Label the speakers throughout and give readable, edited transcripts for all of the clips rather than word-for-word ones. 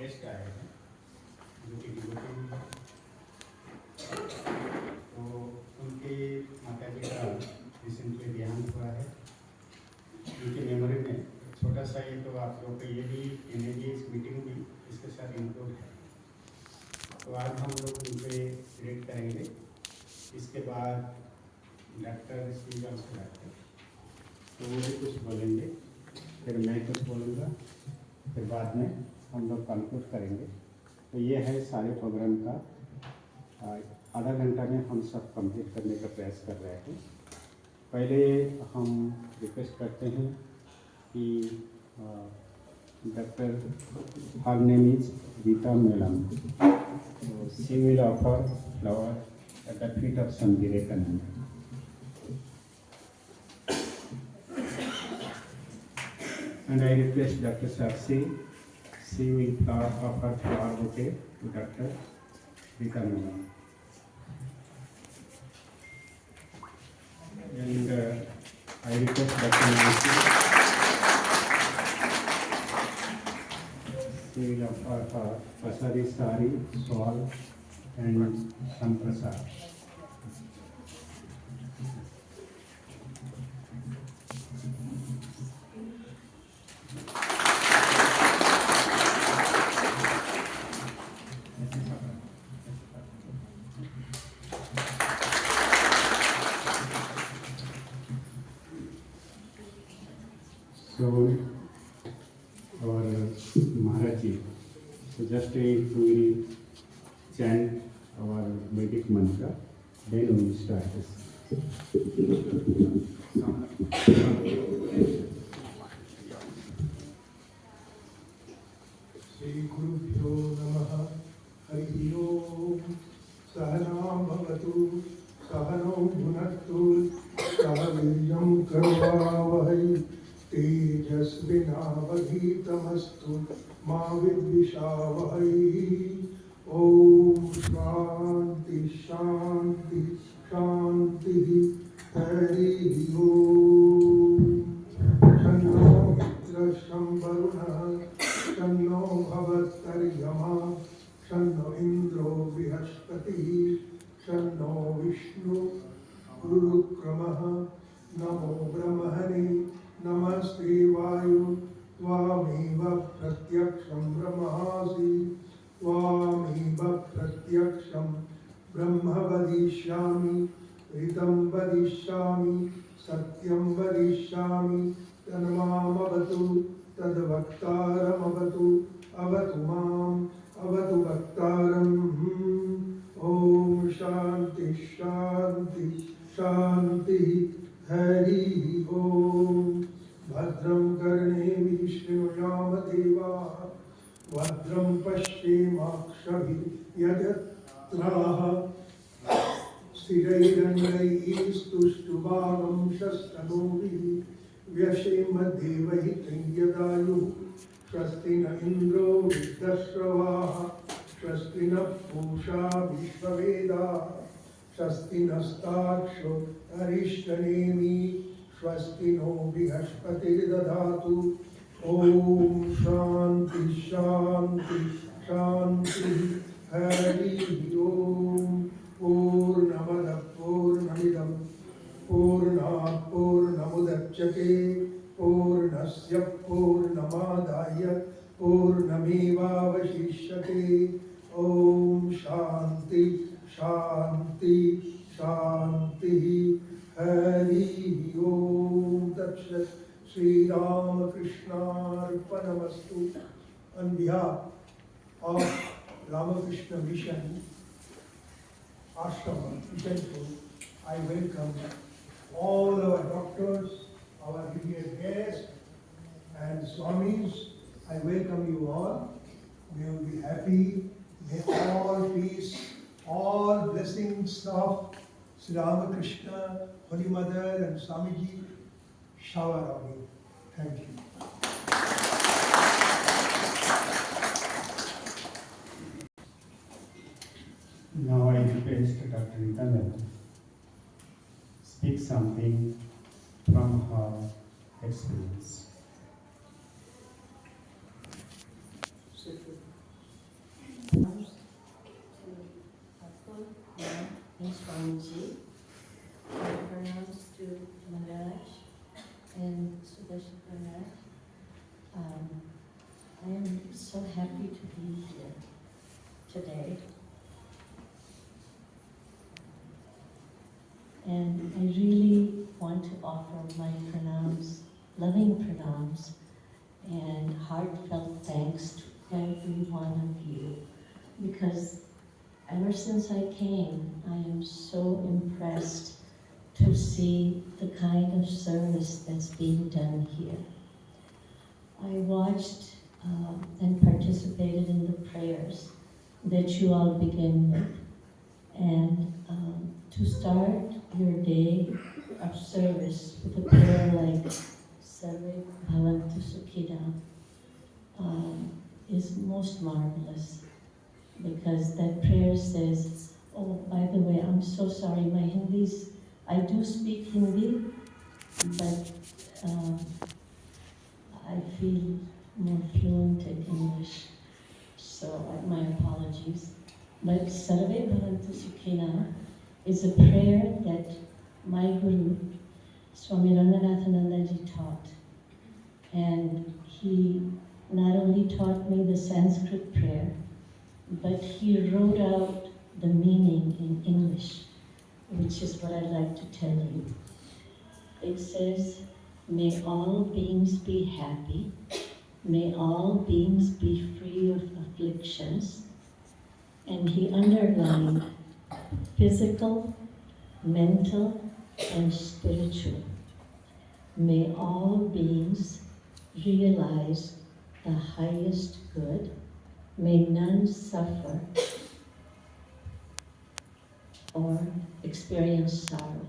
Speaker 1: Guest आए हैं जो कि डिवोटी भी हैं। तो उनके माता जी का रिसेंटली देहांत हुआ है। उनकी मेमोरी में छोटा सा ये, तो आप लोग को ये भी इस मीटिंग भी इसके साथ इंक्लूड है। तो आज हम लोग उनसे रीड करेंगे। इसके बाद डॉक्टर डॉक्टर तो वो भी कुछ बोलेंगे, फिर मैं कुछ बोलूँगा, फिर बाद में हम लोग कंक्लूड करेंगे। तो ये है सारे प्रोग्राम का आधा घंटा में हम सब कंप्लीट करने का प्रयास कर रहे हैं। पहले हम रिक्वेस्ट करते हैं कि doctor, her name is Geeta Melam, she will offer flower at the feet of Swami Vivekananda. And I request Dr. Sakshi, she will offer flower bouquet to Dr. Vikananda. And I request Dr. Nancy, she will offer her pasari sari, shawl and some prasad. So, our Maharaji, so just we will chant our Vedic mantra, then we will start this.
Speaker 2: Shri Gurubhyo Namaha. Harihi Om. Sahanam Bhavatu, Sahanam Bhunattu, Sahaviryam Karvavahai, Tejasvinavadhitamastu, Ma Vidvishavahai. Om Shanti Shanti Shanti. Harihi Om. Shanno Mitra Shambharuna, Shanno Bhavattaryama, Shanno Indro Brihaspati, Shanno Vishnu Gurukramaha, Namo Brahmane, Namaste Vayu, Tvameva Pratyaksham Brahmasi, Tvameva Pratyaksham Brahma Vadishyami, Ritam Vadishyami, Satyam Vadishyami, Tanmamavatu, Tadvaktaram avatu, avatu mam, avatu vaktaram. Om Shanti Shanti Shanti. Hari Om. Bhadram karnevi Shriyama Deva, Bhadram Pashchimakshabhi Yajatraha, Sthirairangaistustubhagam Shastanovi, Vyashemaddevahi Yadayu, Swastina Indro Viddashravaha, Swastina Pusha Vishvaveda, Swastina Staksho Arishtanemi, Swastino Brihaspati Dadatu. Om Shanti Shanti Shanti. Hari Om. Purnamada Purnamidam Purnat Purnamudachyate Purnasya Purnamadaya Purnamevavashishyate. Om Shanti Shanti Shanti. Hari Om. Dakshat Sri Ramakrishna Arpanamastu. On behalf of Ramakrishna Mission Ashrama, Mission, I welcome all our doctors, our dear guests, and Swamis. I welcome you all. May you be happy. May all peace, all blessings of Sri Ramakrishna, Holy Mother, and Swamiji shower on you. Thank you.
Speaker 1: Now I request Dr. Vikananda speak something from her experience.
Speaker 3: Swamiji. My pranams to Maharaj and Sudarshan Maharaj. I am so happy to be here today. And I really want to offer my pranams, loving pranams, and heartfelt thanks to every one of you. Because ever since I came, I am so impressed to see the kind of service that's being done here. I watched and participated in the prayers that you all begin with. And to start your day of service with a prayer like Sarve Bhavantu Sukhina is most marvelous, because that prayer says, oh, by the way, I'm so sorry, my Hindi's, I do speak Hindi, but I feel more fluent in English, so my apologies. But Sarve Bhavantu Sukhina is a prayer that my Guru, Swami Ranganathanandaji, taught. And he not only taught me the Sanskrit prayer, but he wrote out the meaning in English, which is what I'd like to tell you. It says, may all beings be happy, may all beings be free of afflictions. And he underlined physical, mental, and spiritual. May all beings realize the highest good. May none suffer or experience sorrow.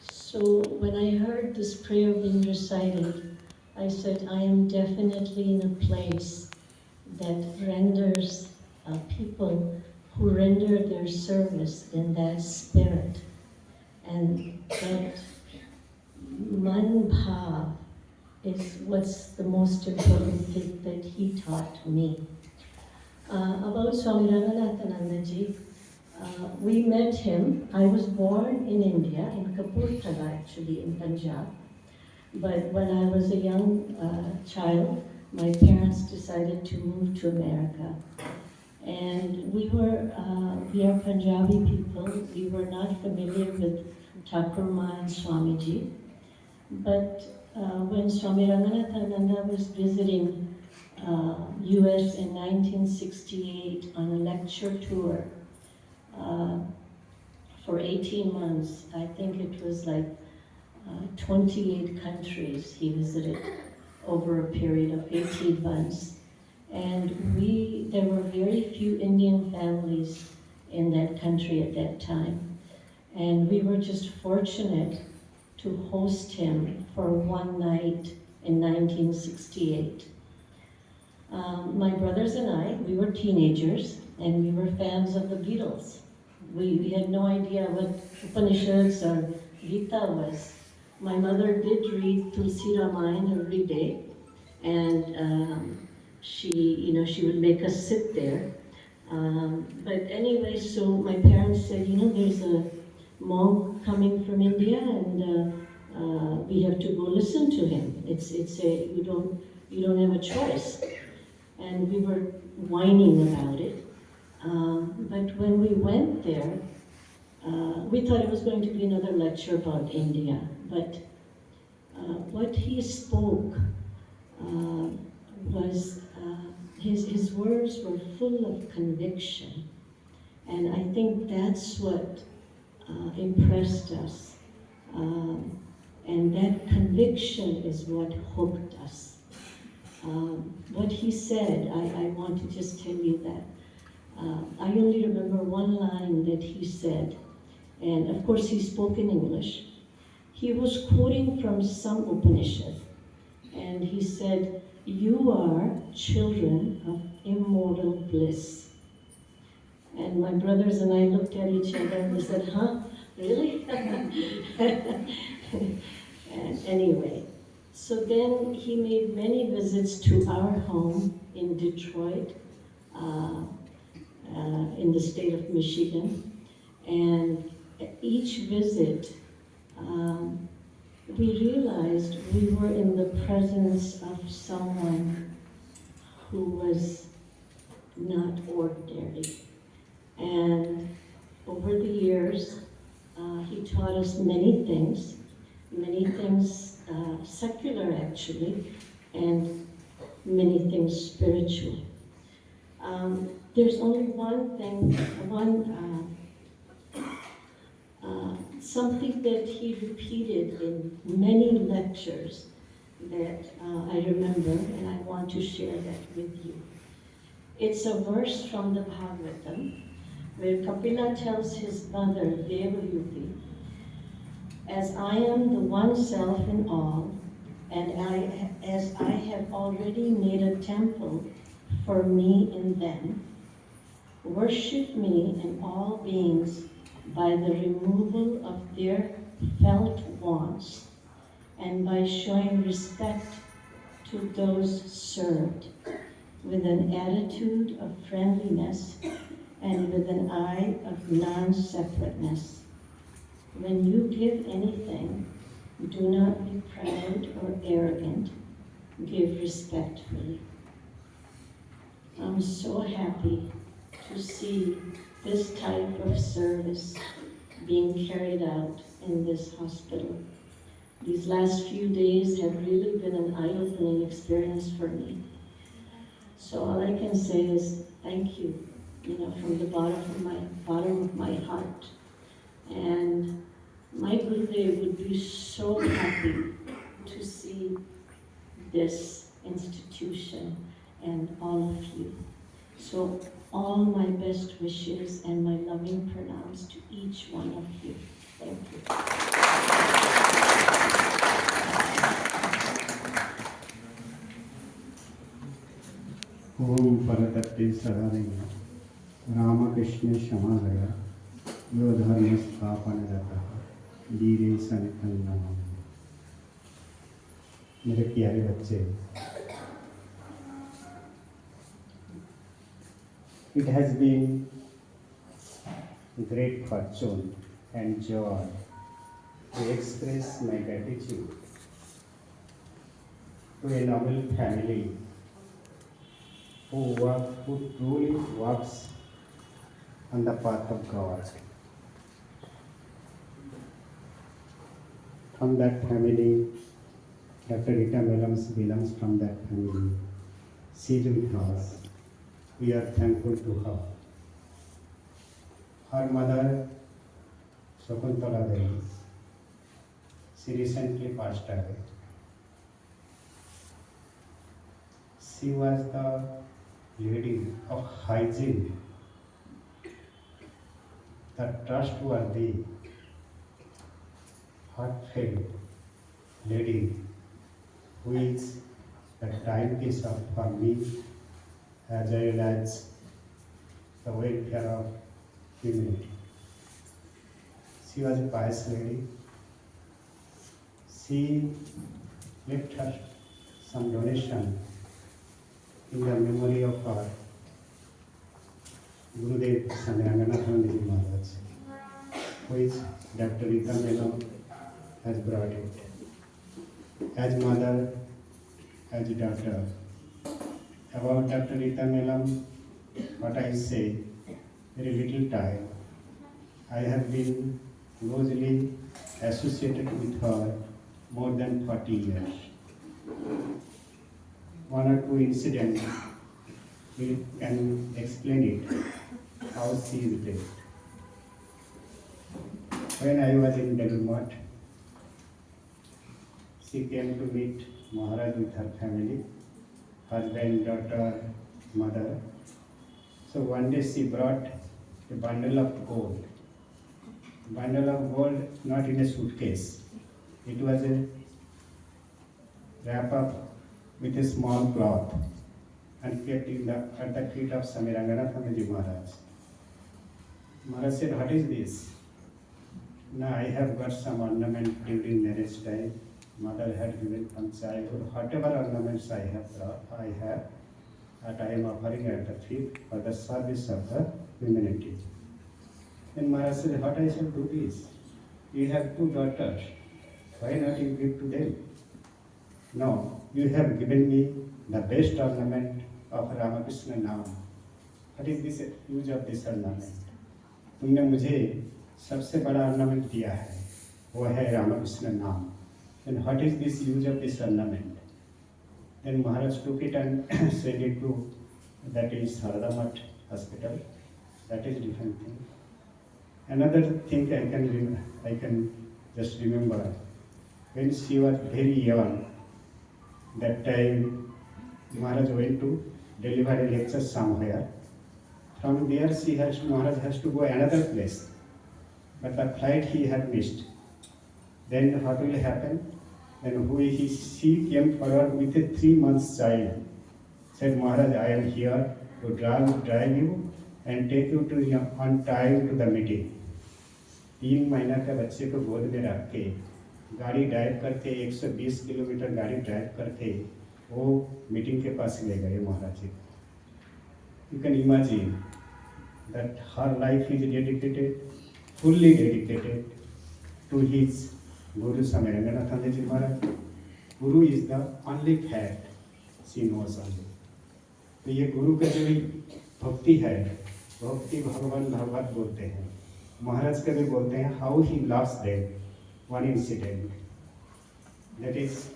Speaker 3: So when I heard this prayer being recited, I said, I am definitely in a place that renders people who render their service in that spirit. And that man bhav is what's the most important thing that he taught me. About Swami Ranganathanandaji, we met him. I was born in India, in Kapurthala actually, in Punjab. But when I was a young child, my parents decided to move to America. And we are Punjabi people. We were not familiar with Thakurma and Swamiji. But when Swami Ranganathananda was visiting US in 1968 on a lecture tour for 18 months, I think it was like 28 countries he visited over a period of 18 months. And there were very few Indian families in that country at that time. And we were just fortunate to host him for one night in 1968. My brothers and I, we were teenagers, and we were fans of the Beatles. We had no idea what Upanishads or Gita was. My mother did read Tulsi Ramayana every day, and she would make us sit there. But anyway, so my parents said, there's a monk coming from India, and we have to go listen to him. You don't have a choice. And we were whining about it. But when we went there, we thought it was going to be another lecture about India. But what he spoke was, his words were full of conviction. And I think that's what impressed us. And that conviction is what hooked us. What he said, I want to just tell you that. I only remember one line that he said, and of course he spoke in English. He was quoting from some Upanishad, and he said, you are children of immortal bliss. And my brothers and I looked at each other and we said, huh, really? And anyway, so then he made many visits to our home in Detroit, in the state of Michigan. And each visit, we realized we were in the presence of someone who was not ordinary. And over the years, he taught us many things secular actually, and many things spiritual. There's only one thing, something that he repeated in many lectures that I remember, and I want to share that with you. It's a verse from the Bhagavatam, where Kapila tells his mother, Devayuti, as I am the one self in all, and as I have already made a temple for me in them, worship me and all beings by the removal of their felt wants and by showing respect to those served with an attitude of friendliness and with an eye of non-separateness. When you give anything, do not be proud or arrogant, give respectfully. I'm so happy to see this type of service being carried out in this hospital. These last few days have really been an eye-opening experience for me. So all I can say is thank you, from the bottom of my heart. And my Gurudev would be so happy to see this institution and all of you. So all my best wishes and my loving pranams to each one of you. Thank you.
Speaker 1: ओम परतत्ते सदानंद रामकृष्ण क्षमालय यो धर्म स्थापन वीरे सनिधन नमः। मेरे प्यारे बच्चे, it has been great fortune and joy to express my gratitude to a noble family who truly works on the path of God. From that family, Dr. Rita Melams belongs from that family. She is with us. We are thankful to her. Her mother, Shakuntala Devi, she recently passed away. She was the lady of hygiene, the trustworthy, heartfelt lady who is the timepiece for me as well as the welfare of humanity. She was a pious lady. She left her some donation in the memory of our Gurudev Swami Ranganathanji Maharaj, which Dr. Rita Melam has brought it. As mother, as daughter. About Dr. Rita Melam, what I say, very little time. I have been closely associated with her more than 40 years. One or two incidents can explain it, how she is dead. When I was in Delmont, she came to meet Maharaj with her family, husband, daughter, mother. So one day she brought a bundle of gold. Bundle of gold, not in a suitcase. It was a wrap up with a small cloth and kept at the feet of Swami Ranganathanji Maharaj. Maharaj said, what is this? Now I have got some ornament during marriage time. Mother had given from childhood. Whatever ornaments I have, that I am offering at the feet for the service of the humanity. Then Maharaj said, what I shall do this? You have 2 daughters. Why not you give to them? No, you have given me the best ornament of Ramakrishna Naam. What is this use of this ornament? तुमने मुझे सबसे बड़ा ornament दिया है, वो है रामकृष्ण नाम. Then what is this use of this ornament? Then Maharaj took it and sent it to, that is Haradamat hospital. That is different thing. Another thing I can just remember, when she was very young, that time Maharaj went to deliver a lecture somewhere. From there Maharaj has to go another place, but the flight he had missed. Then what will happen? Then she came forward with a 3 months child. Said, Maharaj, I am here to drive you and take you to on time to the meeting. 3 महीना का बच्चे को गोद में रख के गाड़ी drive करके 120 किलोमीटर गाड़ी ड्राइव करके वो मीटिंग के पास ले गए महाराज जी. You can imagine that her life is dedicated, fully dedicated to his Guru Swami Ranganathan Ji Maharaj. Guru is the only fact she knows only. तो ये गुरु का जो भक्ति है, भक्ति भगवान भागवत बोलते हैं, महाराज कभी बोलते हैं how he loves them. One incident, that is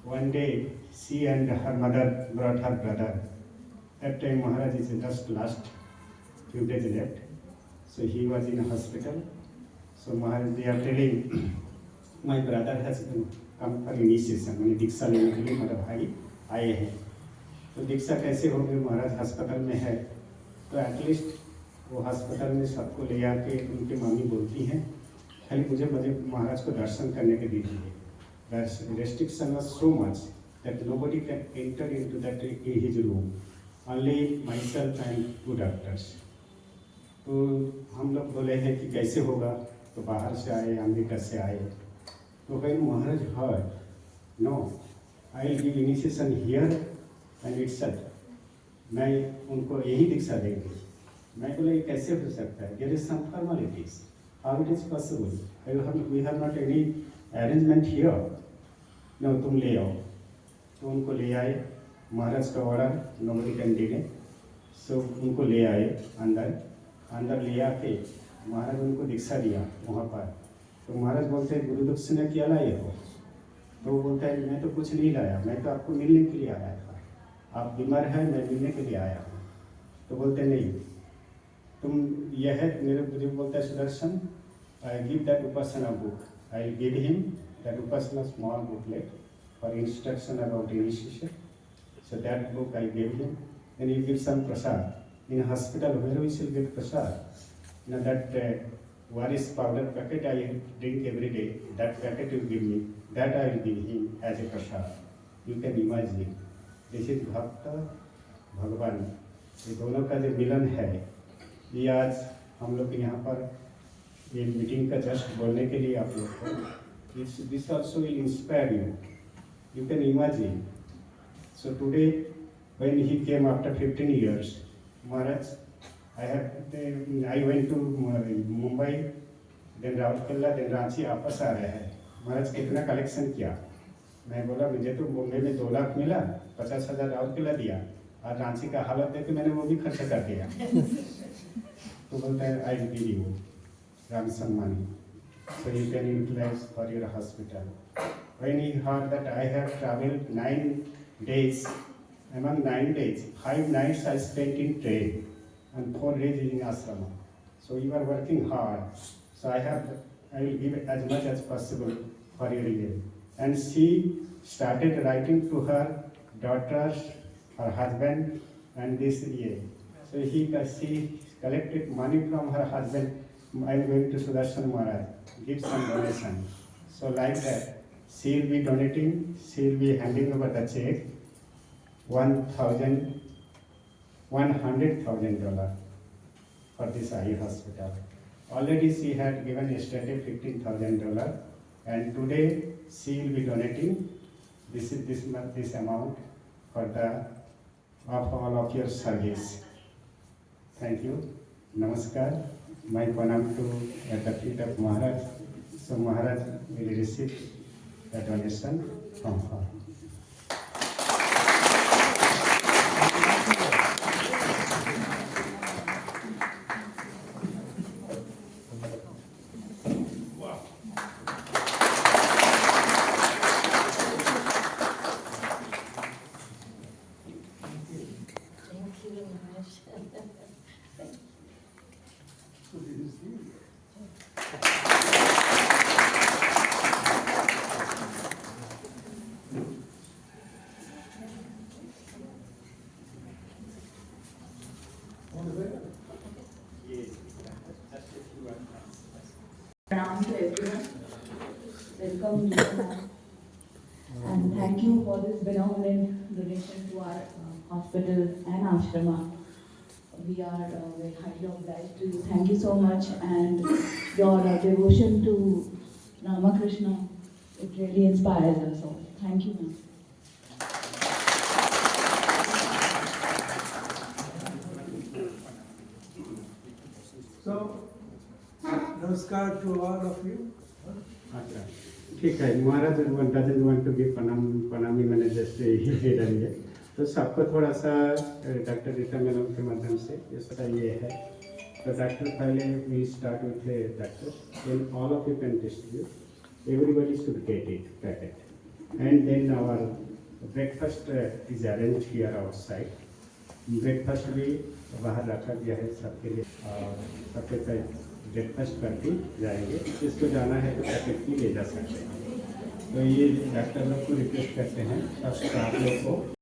Speaker 1: one day she and her mother brought her brother. That time Maharaj is just last few days left, so he was in hospital. So Maharaj, they are telling, my brother has come for initiation, मैंने दीक्षा लेने के लिए मेरा भाई आए हैं. तो दीक्षा कैसे होगी, महाराज अस्पताल में है. तो एटलीस्ट वो अस्पताल में सबको ले आके उनकी मम्मी बोलती हैं खाली मुझे महाराज को दर्शन करने के दीजिए. The restriction was so much that nobody can enter into that in his room. Only myself and 2 doctors. तो हम लोग बोले हैं कि कैसे होगा, तो बाहर से आए, अमेरिका से आए. तो when Maharaj heard, no, I will give initiation here and itself. मैं उनको यही दीक्षा देंगे. मैं बोले कैसे हो सकता है? There is some formalities. How it is possible? We have not any arrangement here. No, तुम ले आओ. तो उनको ले आए. महाराज का order, nobody can delay. So उनको ले आए अंदर ले आके महाराज उनको दीक्षा दिया वहाँ पर. तो महाराज बोलते हैं गुरु दक्षिणा क्या लाए हो? तो वो बोलता है मैं तो कुछ नहीं लाया, मैं तो आपको मिलने के लिए आया था. आप बीमार हैं, मैं मिलने के लिए आया हूँ. तो बोलते नहीं, तुम यह है मेरे मुझे बोलता है Sudarshan, I give that Upasana book. I give him that Upasana small booklet for instruction about initiation. So that book I gave him. Then he gives some prasad. In a hospital, where we shall get prasad? You know that Waris powder packet I drink every day. That packet you give me. That I will give him as a prasad. You can imagine. This is Bhakta भगवान. ये दोनों का जो मिलन है, ये आज हम लोग यहाँ पर ये मीटिंग का जस्ट बोलने के लिए आप लोग को, this also will inspire you. You can imagine. So today, when he came after 15 years, Maharaj, I went to Mumbai, then Rourkela, then Ranchi वापस आ रहे हैं. महाराज कितना कलेक्शन किया? मैं बोला मुझे तो मुंबई में 2 लाख मिला, 50,000 राउरकेला दिया, और रांची का हालत देख के मैंने वो भी खर्च कर दिया. तो बोलता है I give you Ram Sammani, so you can utilize for your hospital. When he heard that I have traveled 9 days, among 9 days, 5 nights I spent in train and 4 days in ashrama. So you are working hard. So I will give as much as possible for your year. And she started writing to her daughters, her husband, and this year. So she collected money from her husband. I am going to Sudarshan Maharaj, give some donation. So like that, she will be donating, she will be handing over the check, $100,000 for this eye hospital. Already she had given yesterday $15,000, and today she will be donating this amount for of all of your service. Thank you. Namaskar. my pranam to at the feet of Maharaj. So Maharaj will receive the donation from her.
Speaker 3: Thank you very much.
Speaker 2: So this is the. On the way.
Speaker 4: Pranam to everyone. Welcome, Lisa. And thank you for this benevolent donation to our hospital and ashrama. We are very highly obliged to you. Thank you so much. And your devotion to Ramakrishna, it really inspires us all. Thank you, ma'am.
Speaker 2: So, namaskar to all of you.
Speaker 1: अच्छा ठीक है महाराज doesn't want to give प्रणामी मैंने जैसे ही दे रही है तो सबको थोड़ा सा डॉक्टर रीता मैडम के माध्यम से ये सारा ये है तो डॉक्टर पहले we start with doctor then all of you can distribute everybody should get it packet and then our breakfast is arrange here outside breakfast भी बाहर रखा गया है सबके लिए और सबके साथ ब्रेकफास्ट करके जाएंगे जिसको जाना है तो पैकेट भी ले जा सकते हैं तो ये डॉक्टर लोग को रिक्वेस्ट करते हैं सब आप लोग को